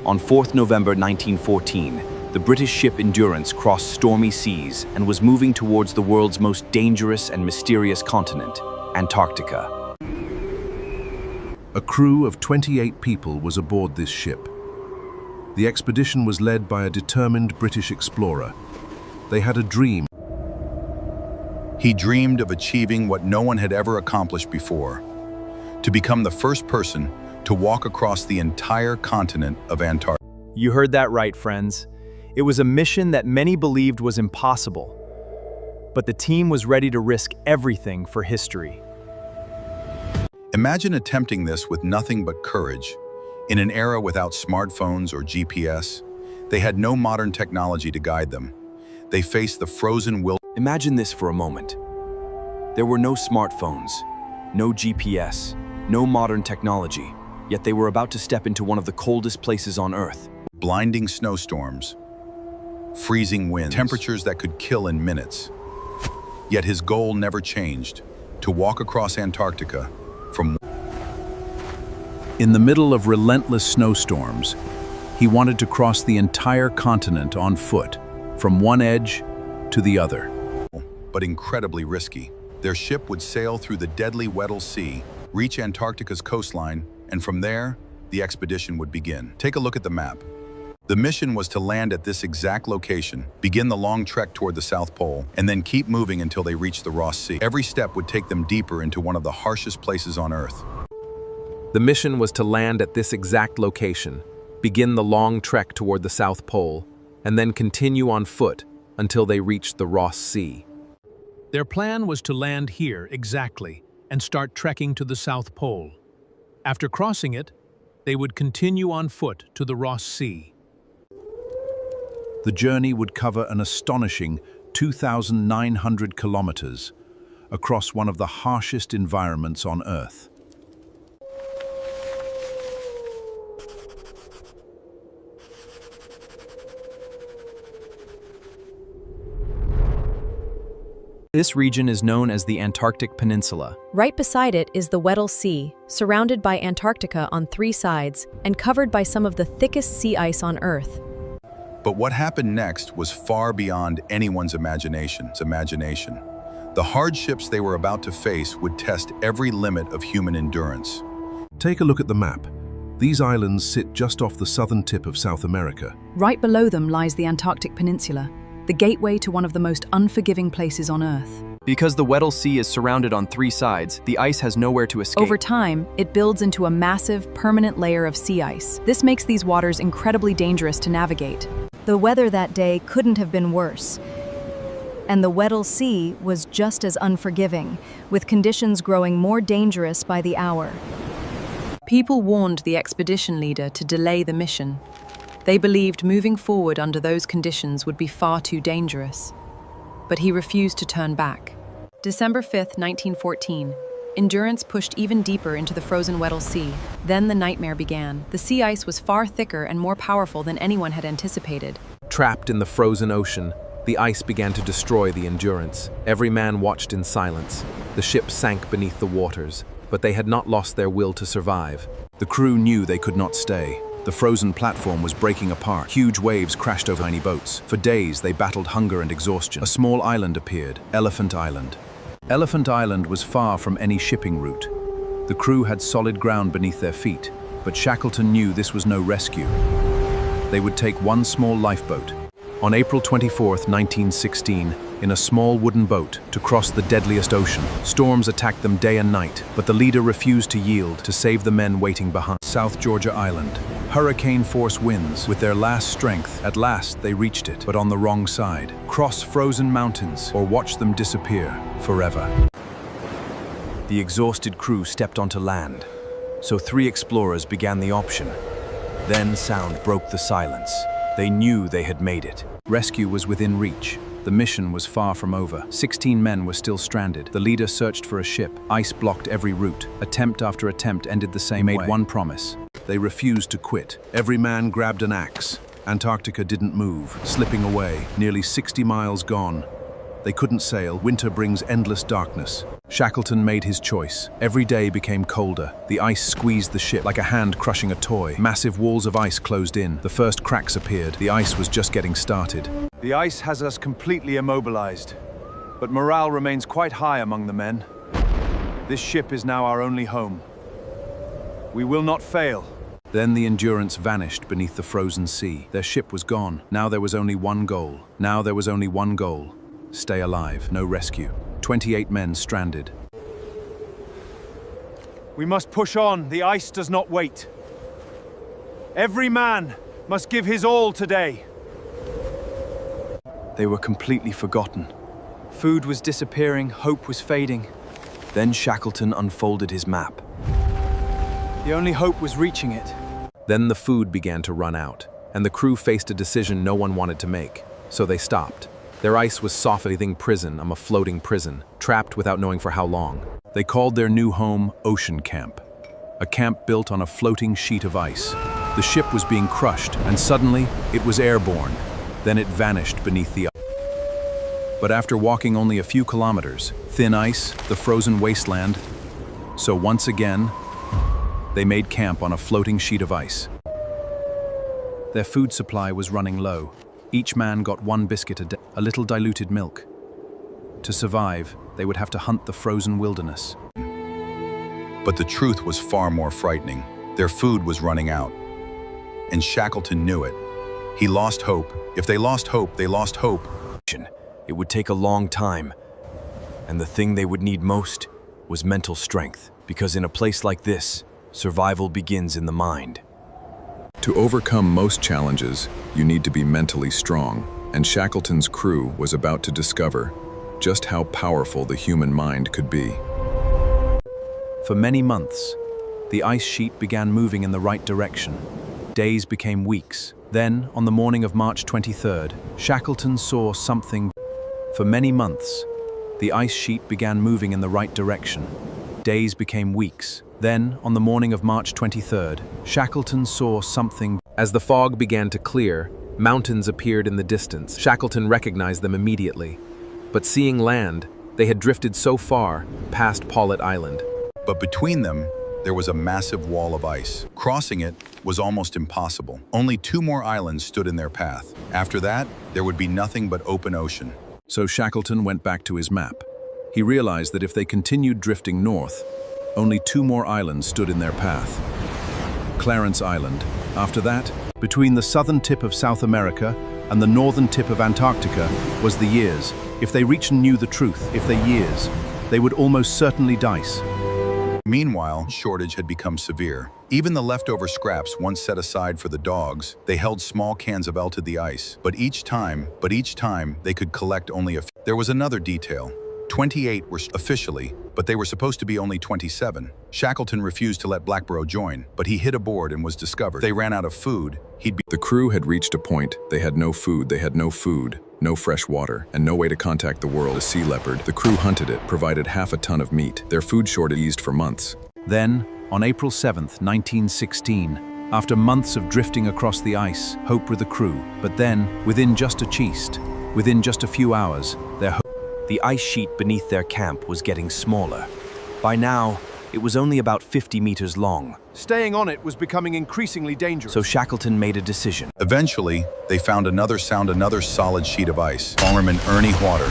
On 4th November 1914, the British ship Endurance crossed stormy seas and was moving towards the world's most dangerous and mysterious continent, Antarctica. A crew of 28 people was aboard this ship. The expedition was led by a determined British explorer. They had a dream. He dreamed of achieving what no one had ever accomplished before, to become the first person to walk across the entire continent of Antarctica. You heard that right, friends. It was a mission that many believed was impossible, but the team was ready to risk everything for history. Imagine attempting this with nothing but courage. In an era without smartphones or GPS, they had no modern technology to guide them. They faced the frozen wilderness. Imagine this for a moment. There were no smartphones, no GPS, no modern technology, yet they were about to step into one of the coldest places on Earth. Blinding snowstorms, freezing winds, temperatures that could kill in minutes. Yet his goal never changed, to walk across Antarctica from... In the middle of relentless snowstorms, he wanted to cross the entire continent on foot, from one edge to the other. But incredibly risky. Their ship would sail through the deadly Weddell Sea, reach Antarctica's coastline, and from there, the expedition would begin. Take a look at the map. The mission was to land at this exact location, begin the long trek toward the South Pole, and then keep moving until they reached the Ross Sea. Every step would take them deeper into one of the harshest places on Earth. The mission was to land at this exact location, begin the long trek toward the South Pole, and then continue on foot until they reached the Ross Sea. Their plan was to land here exactly and start trekking to the South Pole. After crossing it, they would continue on foot to the Ross Sea. The journey would cover an astonishing 2,900 kilometers across one of the harshest environments on Earth. This region is known as the Antarctic Peninsula. Right beside it is the Weddell Sea, surrounded by Antarctica on 3 sides and covered by some of the thickest sea ice on Earth. But what happened next was far beyond anyone's imagination. The hardships they were about to face would test every limit of human endurance. Take a look at the map. These islands sit just off the southern tip of South America. Right below them lies the Antarctic Peninsula, the gateway to one of the most unforgiving places on Earth. Because the Weddell Sea is surrounded on 3 sides, the ice has nowhere to escape. Over time, it builds into a massive, permanent layer of sea ice. This makes these waters incredibly dangerous to navigate. The weather that day couldn't have been worse, and the Weddell Sea was just as unforgiving, with conditions growing more dangerous by the hour. People warned the expedition leader to delay the mission. They believed moving forward under those conditions would be far too dangerous. But he refused to turn back. December 5th, 1914. Endurance pushed even deeper into the frozen Weddell Sea. Then the nightmare began. The sea ice was far thicker and more powerful than anyone had anticipated. Trapped in the frozen ocean, the ice began to destroy the Endurance. Every man watched in silence. The ship sank beneath the waters, but they had not lost their will to survive. The crew knew they could not stay. The frozen platform was breaking apart. Huge waves crashed over tiny boats. For days, they battled hunger and exhaustion. A small island appeared, Elephant Island. Elephant Island was far from any shipping route. The crew had solid ground beneath their feet, but Shackleton knew this was no rescue. They would take one small lifeboat. On April 24th, 1916, in a small wooden boat to cross the deadliest ocean. Storms attacked them day and night, but the leader refused to yield to save the men waiting behind. South Georgia Island. Hurricane-force winds. With their last strength, at last they reached it, but on the wrong side. Cross frozen mountains or watch them disappear forever. The exhausted crew stepped onto land, so 3 explorers began the option. Then sound broke the silence. They knew they had made it. Rescue was within reach. The mission was far from over. 16 men were still stranded. The leader searched for a ship. Ice blocked every route. Attempt after attempt ended the same way. He made one promise. They refused to quit. Every man grabbed an axe. Antarctica didn't move, slipping away, nearly 60 miles gone. They couldn't sail. Winter brings endless darkness. Shackleton made his choice. Every day became colder. The ice squeezed the ship like a hand crushing a toy. Massive walls of ice closed in. The first cracks appeared. The ice was just getting started. The ice has us completely immobilized, but morale remains quite high among the men. This ship is now our only home. We will not fail. Then the Endurance vanished beneath the frozen sea. Their ship was gone. Now there was only one goal. Stay alive, no rescue. 28 men stranded. We must push on. The ice does not wait. Every man must give his all today. They were completely forgotten. Food was disappearing, hope was fading. Then Shackleton unfolded his map. The only hope was reaching it. Then the food began to run out, and the crew faced a decision no one wanted to make, so they stopped. Their ice was softening prison, a floating prison, trapped without knowing for how long. They called their new home Ocean Camp, a camp built on a floating sheet of ice. The ship was being crushed, and suddenly it was airborne. Then it vanished beneath the ice. But after walking only a few kilometers, thin ice, the frozen wasteland, so once again, they made camp on a floating sheet of ice. Their food supply was running low. Each man got one biscuit a day, a little diluted milk. To survive, they would have to hunt the frozen wilderness. But the truth was far more frightening. Their food was running out. And Shackleton knew it. He lost hope. If they lost hope, they lost hope. It would take a long time. And the thing they would need most was mental strength. Because in a place like this, survival begins in the mind. To overcome most challenges, you need to be mentally strong, and Shackleton's crew was about to discover just how powerful the human mind could be. For many months, the ice sheet began moving in the right direction. Days became weeks. Then, on the morning of March 23rd, Shackleton saw something. For many months, the ice sheet began moving in the right direction. Days became weeks. Then, on the morning of March 23rd, Shackleton saw something. As the fog began to clear, mountains appeared in the distance. Shackleton recognized them immediately. But seeing land, they had drifted so far past Paulet Island. But between them, there was a massive wall of ice. Crossing it was almost impossible. Only 2 more islands stood in their path. After that, there would be nothing but open ocean. So Shackleton went back to his map. He realized that if they continued drifting north, only 2 more islands stood in their path. Clarence Island. After that, between the southern tip of South America and the northern tip of Antarctica was the years. If they reached and knew the truth, they would almost certainly dice. Meanwhile, shortage had become severe. Even the leftover scraps once set aside for the dogs, they held small cans of melted the ice. But each time, they could collect only a few. There was another detail. 28 were officially, but they were supposed to be only 27. Shackleton refused to let Blackborough join, but he hid aboard and was discovered. They ran out of food. The crew had reached a point. They had no food, no fresh water, and no way to contact the world. A sea leopard. The crew hunted it, provided half a ton of meat. Their food shortage eased for months. Then, on April 7th, 1916, after months of drifting across the ice, hope with the crew. But then, within just a few hours, the ice sheet beneath their camp was getting smaller. By now, it was only about 50 meters long. Staying on it was becoming increasingly dangerous. So Shackleton made a decision. Eventually, they found another solid sheet of ice. Fireman Ernie Water.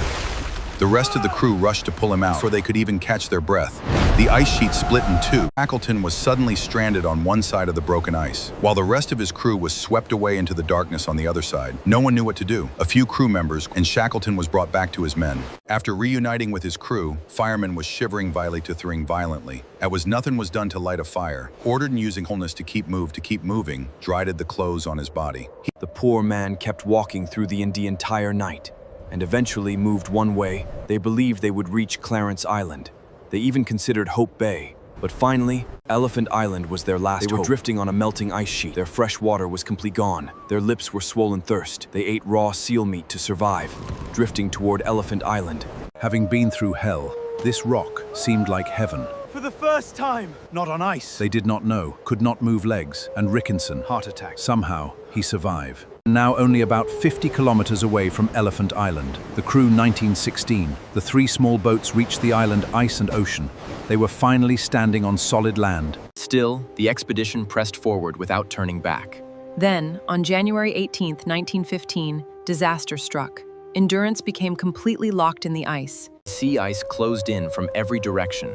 The rest of the crew rushed to pull him out before they could even catch their breath. The ice sheet split in 2. Shackleton was suddenly stranded on one side of the broken ice, while the rest of his crew was swept away into the darkness on the other side. No one knew what to do. A few crew members, and Shackleton was brought back to his men. After reuniting with his crew, Fireman was shivering violently. As nothing was done to light a fire, ordered and using wholeness to keep moving, dried the clothes on his body. The poor man kept walking through the entire night, and eventually moved one way. They believed they would reach Clarence Island. They even considered Hope Bay. But finally, Elephant Island was their last hope. They were drifting on a melting ice sheet. Their fresh water was completely gone. Their lips were swollen thirst. They ate raw seal meat to survive, drifting toward Elephant Island. Having been through hell, this rock seemed like heaven. For the first time! Not on ice. They did not know, could not move legs, and Rickinson, Heart attack. somehow, he survived. Now only about 50 kilometers away from Elephant Island. The crew 1916. The 3 small boats reached the island ice and ocean. They were finally standing on solid land. Still, the expedition pressed forward without turning back. Then, on January 18, 1915, disaster struck. Endurance became completely locked in the ice. Sea ice closed in from every direction,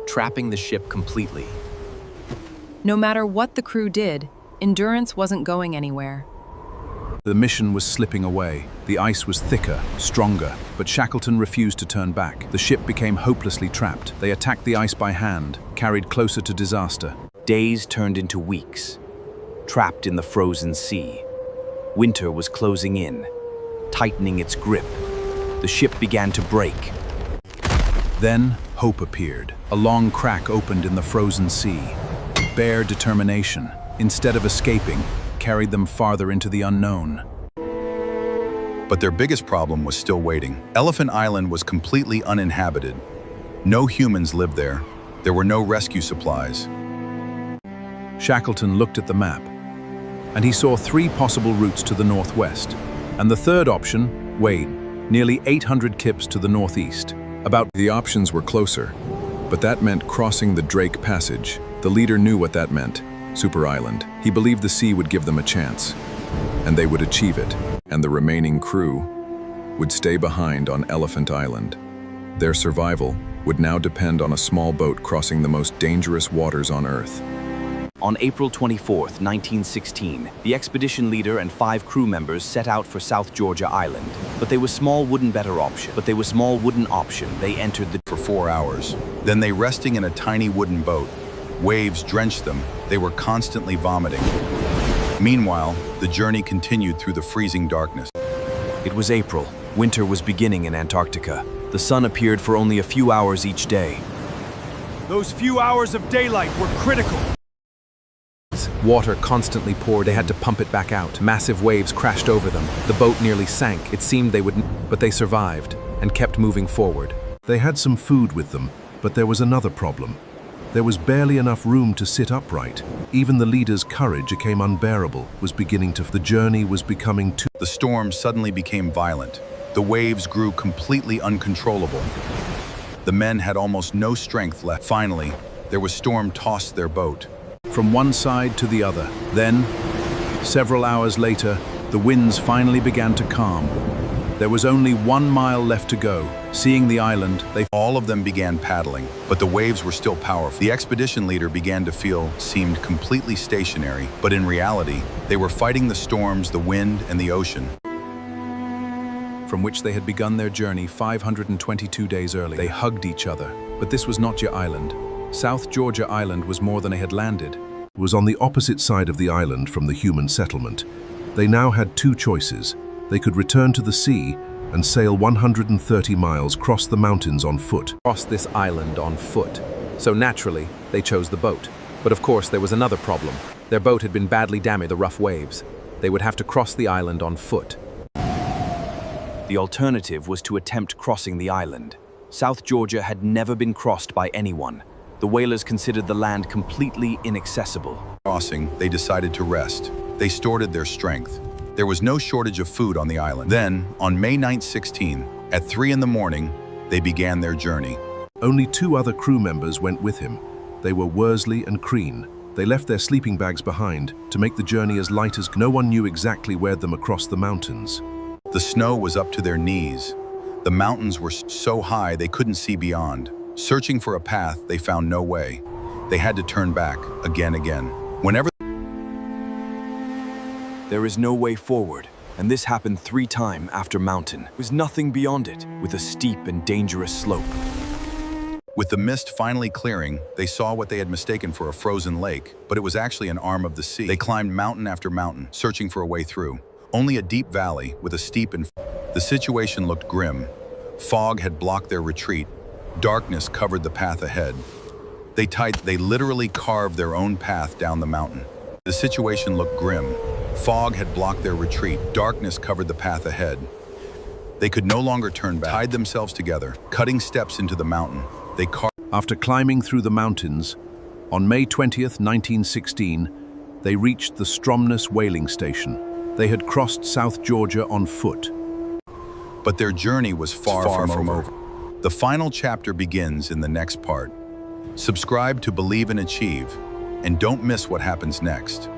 trapping the ship completely. No matter what the crew did, Endurance wasn't going anywhere. The mission was slipping away. The ice was thicker, stronger, but Shackleton refused to turn back. The ship became hopelessly trapped. They attacked the ice by hand, carried closer to disaster. Days turned into weeks, trapped in the frozen sea. Winter was closing in, tightening its grip. The ship began to break. Then, hope appeared. A long crack opened in the frozen sea. Bare determination, instead of escaping, carried them farther into the unknown. But their biggest problem was still waiting. Elephant Island was completely uninhabited. No humans lived there. There were no rescue supplies. Shackleton looked at the map, and he saw 3 possible routes to the northwest. And the third option, Wade, nearly 800 kips to the northeast. The options were closer, but that meant crossing the Drake Passage. The leader knew what that meant. Super Island. He believed the sea would give them a chance, and they would achieve it, and the remaining crew would stay behind on Elephant Island. Their survival would now depend on a small boat crossing the most dangerous waters on Earth. On April 24, 1916, the expedition leader and 5 crew members set out for South Georgia Island. But they were small wooden option. They entered the For 4 hours. Then they resting in a tiny wooden boat. Waves drenched them. They were constantly vomiting. Meanwhile, the journey continued through the freezing darkness. It was April. Winter was beginning in Antarctica. The sun appeared for only a few hours each day. Those few hours of daylight were critical. Water constantly poured. They had to pump it back out. Massive waves crashed over them. The boat nearly sank. It seemed they would, but they survived and kept moving forward. They had some food with them, but there was another problem. There was barely enough room to sit upright. Even the leader's courage became unbearable, the journey was becoming too... The storm suddenly became violent. The waves grew completely uncontrollable. The men had almost no strength left. Finally, their storm tossed their boat. From one side to the other. Then, several hours later, the winds finally began to calm. There was only 1 mile left to go. Seeing the island, all of them began paddling, but the waves were still powerful. The expedition leader began to seemed completely stationary, but in reality, they were fighting the storms, the wind, and the ocean. From which they had begun their journey 522 days early. They hugged each other, but this was not your island. South Georgia Island was more than they had landed. It was on the opposite side of the island from the human settlement. They now had 2 choices. They could return to the sea and sail 130 miles across the mountains on foot. Cross this island on foot. So naturally, they chose the boat. But of course, there was another problem. Their boat had been badly damaged by the rough waves. They would have to cross the island on foot. The alternative was to attempt crossing the island. South Georgia had never been crossed by anyone. The whalers considered the land completely inaccessible. Crossing, they decided to rest. They stored their strength. There was no shortage of food on the island. Then, on May 16, at 3 in the morning, they began their journey. Only 2 other crew members went with him. They were Worsley and Crean. They left their sleeping bags behind to make the journey as light as no one knew exactly where them across the mountains. The snow was up to their knees. The mountains were so high they couldn't see beyond. Searching for a path, they found no way. They had to turn back again. Whenever There is no way forward, and this happened 3 times after mountain. There was nothing beyond it, with a steep and dangerous slope. With the mist finally clearing, they saw what they had mistaken for a frozen lake, but it was actually an arm of the sea. They climbed mountain after mountain, searching for a way through. Only a deep valley with a steep and... The situation looked grim. Fog had blocked their retreat. Darkness covered the path ahead. They literally carved their own path down the mountain. The situation looked grim. Fog had blocked their retreat. Darkness covered the path ahead. They could no longer turn back. Tied themselves together, cutting steps into the mountain. They carved. After climbing through the mountains, on May 20th, 1916, they reached the Stromness whaling station. They had crossed South Georgia on foot. But their journey was far from over. The final chapter begins in the next part. Subscribe to Believe and Achieve, and don't miss what happens next.